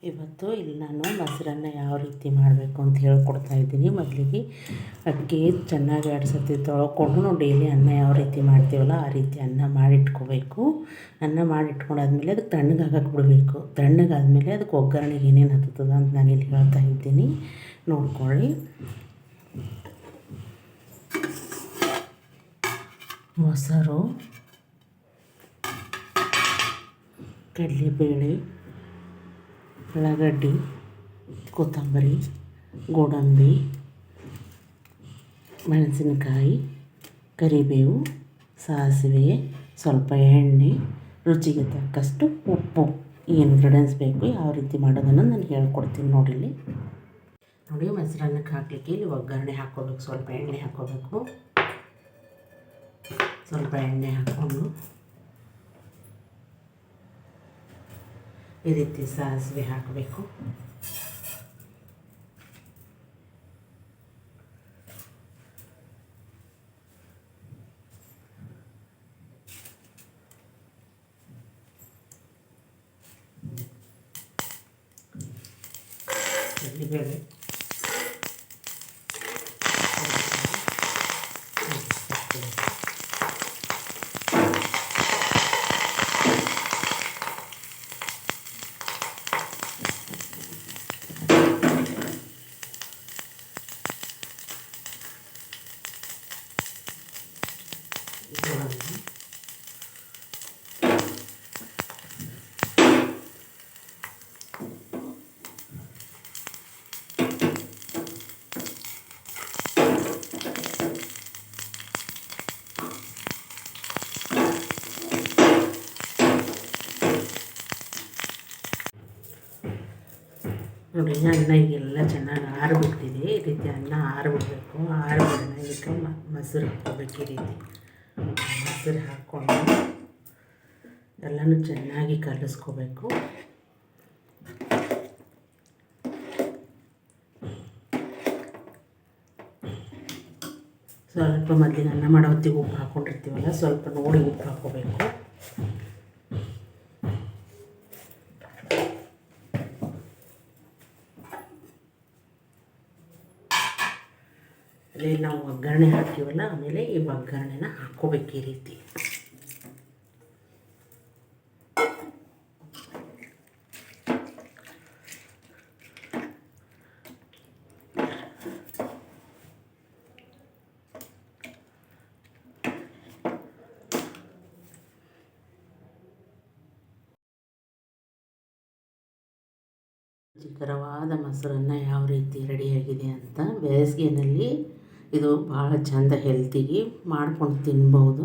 ಇವತ್ತು ಇಲ್ಲಿ ನಾನು ಮೊಸರನ್ನ ಯಾವ ರೀತಿ ಮಾಡಬೇಕು ಅಂತ ಹೇಳ್ಕೊಡ್ತಾ ಇದ್ದೀನಿ. ಮೊದಲಿಗೆ ಅಕ್ಕಿ ಚೆನ್ನಾಗಿ 2 ಸರ್ತಿ ತೊಳ್ಕೊಂಡು ನಾವು ಡೈಲಿ ಅನ್ನ ಯಾವ ರೀತಿ ಮಾಡ್ತೀವಲ್ಲ ಆ ರೀತಿ ಅನ್ನ ಮಾಡಿಟ್ಕೋಬೇಕು. ಅನ್ನ ಮಾಡಿಟ್ಕೊಂಡಾದ್ಮೇಲೆ ಅದಕ್ಕೆ ತಣ್ಣಗಾಗಕ್ಕೆ ಬಿಡಬೇಕು. ತಣ್ಣಗಾದ್ಮೇಲೆ ಅದಕ್ಕೆ ಒಗ್ಗರಣೆಗೆ ಏನೇನು ಹತ್ತದ ಅಂತ ನಾನು ಇಲ್ಲಿ ಹೇಳ್ತಾ ಇದ್ದೀನಿ, ನೋಡ್ಕೊಳ್ಳಿ. ಮೊಸರು, ಕಡಲೆಬೇಳೆ, ಉಳ್ಳಾಗಡ್ಡಿ, ಕೊತ್ತಂಬರಿ, ಗೋಡಂಬಿ, ಮೆಣಸಿನಕಾಯಿ, ಕರಿಬೇವು, ಸಾಸಿವೆ, ಸ್ವಲ್ಪ ಎಣ್ಣೆ, ರುಚಿಗೆ ತಕ್ಕಷ್ಟು ಉಪ್ಪು. ಈ ಇಂಗ್ರೀಡಿಯೆಂಟ್ಸ್ ಬೇಕು. ಯಾವ ರೀತಿ ಮಾಡೋದನ್ನು ನಾನು ಹೇಳ್ಕೊಡ್ತೀನಿ ನೋಡಿಲ್ಲಿ. ನೋಡಿ, ಮೊಸರನ್ನಕ್ಕೆ ಹಾಕಲಿಕ್ಕೆ ಇಲ್ಲಿ ಒಗ್ಗರಣೆ ಹಾಕ್ಕೋಬೇಕು. ಸ್ವಲ್ಪ ಎಣ್ಣೆ ಹಾಕ್ಕೋಬೇಕು. ಸ್ವಲ್ಪ ಎಣ್ಣೆ ಹಾಕ್ಕೊಂಡು ಈ ರೀತಿ ಸಾಸಿವೆ ಹಾಕಬೇಕು. ಕಡಲೆಬೇಳೆ, ನೋಡಿ, ಅನ್ನ ಈಗೆಲ್ಲ ಚೆನ್ನಾಗಿ ಆರಿಬಿಟ್ಟಿದೆ. ಈ ರೀತಿ ಅನ್ನ ಆರಿಬಿಡ್ಬೇಕು. ಆರಿಬಿಡೋಣ. ಇದಕ್ಕೆ ಮೊಸರು ಹಾಕ್ಕೋಬೇಕು. ಈ ರೀತಿ ಮೊಸರು ಹಾಕ್ಕೊಂಡು ಎಲ್ಲನೂ ಚೆನ್ನಾಗಿ ಕಲಿಸ್ಕೋಬೇಕು. ಸ್ವಲ್ಪ ಮೊದಲಿಗೆ ಅನ್ನ ಮಾಡೋ ಹೊತ್ತಿಗೆ ಉಪ್ಪು ಹಾಕ್ಕೊಂಡಿರ್ತೀವಲ್ಲ, ಸ್ವಲ್ಪ ನೋಡಿ ಉಪ್ಪು ಹಾಕ್ಕೋಬೇಕು. ಅಲ್ಲೇ ನಾವು ಒಗ್ಗರಣೆ ಹಾಕ್ತೀವಲ್ಲ, ಆಮೇಲೆ ಈ ಒಗ್ಗರಣೆನ ಹಾಕ್ಕೋಬೇಕು. ಈ ರೀತಿ ರುಚಿಕರವಾದ ಮೊಸರನ್ನ ಯಾವ ರೀತಿ ರೆಡಿಯಾಗಿದೆ ಅಂತ. ಬೇಸಿಗೆಯಲ್ಲಿ ಇದು ಭಾಳ ಚೆಂದ, ಹೆಲ್ತಿಗೆ ಮಾಡ್ಕೊಂಡು ತಿನ್ಬೋದು.